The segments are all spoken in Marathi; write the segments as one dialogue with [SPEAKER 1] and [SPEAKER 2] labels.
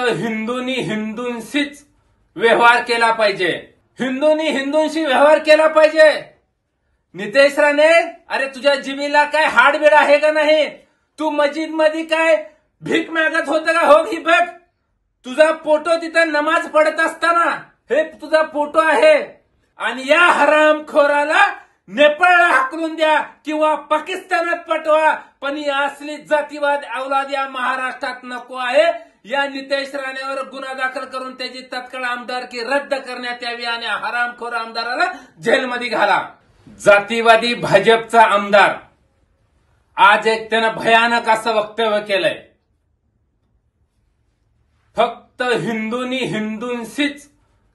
[SPEAKER 1] हिंदूंनी हिंदूंशीच व्यवहार केला पाहिजे. हिंदूंनी हिंदूंशी व्यवहार केला पाहिजे. नितेश राणे, अरे तुझ्या जिभेला काय हाडबीड आहे का नाही? तू मस्जिद मध्ये काय भीक मागत होतं का? हो ही बघ, तुझा फोटो तिथं नमाज पडत असताना हे तुझा फोटो आहे. आणि या हरामखोराला नेपाळला हाकलून द्या किंवा पाकिस्तानात पाठवा, पण ही असली जातीवाद औलाद या महाराष्ट्रात नको आहे. या नितेश राणेवर गुन्हा दाखल करून त्याची तत्काळ आमदारकी रद्द करण्यात यावी आणि हरामखोर आमदाराला जेलमध्ये घाला. जातीवादी भाजपचा आमदार आज एक त्यानं भयानक असं वक्तव्य केलंय. फक्त हिंदूंनी हिंदूंशीच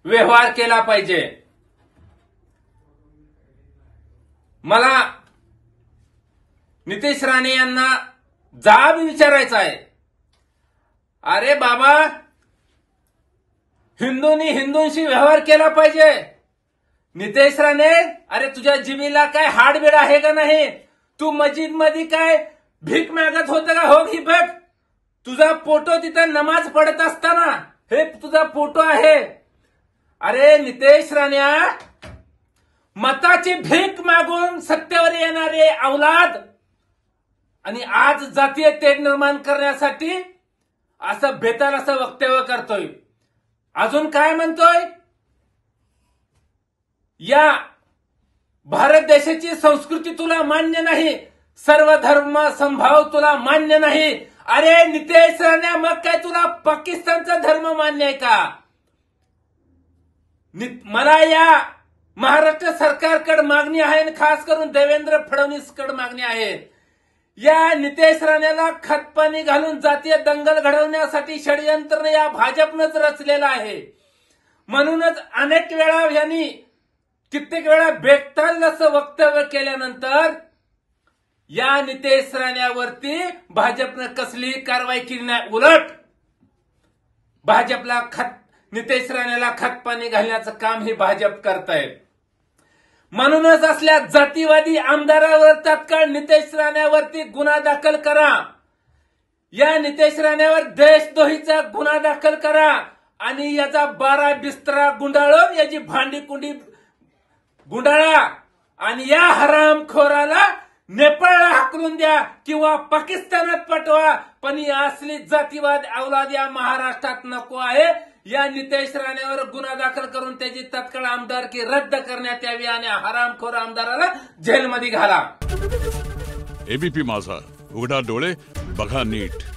[SPEAKER 1] व्यवहार केला पाहिजे. मला नितेश राणे यांना जाब विचारायचा आहे. अरे बाबा, हिंदूंनी हिंदूंशी व्यवहार केला पाहिजे. नितेश राणे, अरे तुझ्या जिभेला काय हाडबीड आहे का नाही? तू मस्जिद मध्ये काय भीक मागत होतं का? हो ही बघ, तुझा फोटो तिथं नमाज पडत असताना हे तुझा फोटो आहे. अरे नितेश राण्या, मताची भीक मागून सत्तेवर येणारे औलाद आणि आज जातीय तेढ निर्माण करण्यासाठी असं बेताल असं वक्तव्य करतोय. अजून काय म्हणतोय? या भारत देशाची संस्कृती तुला मान्य नाही, सर्व धर्म संभाव तुला मान्य नाही. अरे नितेश राणे, मग काय तुला पाकिस्तानचा धर्म मान्य आहे का? मला या महाराष्ट्र सरकारकडे मागणी आहे आणि खास करून देवेंद्र फडणवीसकडे मागणी आहे. या नितेश राणेला खतपाणी घालून जातीय दंगल घडवण्यासाठी षडयंत्र या भाजपनंच रचलेलं आहे. म्हणूनच अनेक वेळा यांनी कित्येक वेळा बेताल असं वक्तव्य केल्यानंतर या नितेश राण्यावरती भाजपनं कसलीही कारवाई केली नाही. उलट भाजपला नितेश राणेला खतपाणी घालण्याचं काम हे भाजप करतायत. म्हणूनच असल्या जातीवादी आमदारावर तात्काळ नितेश राण्यावरती गुन्हा दाखल करा. या नितेश राण्यावर देशद्रोहीचा गुन्हा दाखल करा आणि याचा 12 बिस्तरा गुंडाळून याची भांडी कुंडी गुंडाळा आणि या हरामखोराला नेपाळला हाकलून द्या किंवा पाकिस्तानात पाठवा, पण ही असली जातीवाद औलाद या महाराष्ट्रात नको आहे. या नितेश राणेवर गुन्हा दाखल करून त्याची तत्काळ आमदारकी रद्द करण्यात यावी आणि हरामखोर आमदाराला जेलमध्ये घाला.
[SPEAKER 2] एबीपी माझा, उघडा डोळे बघा नीट.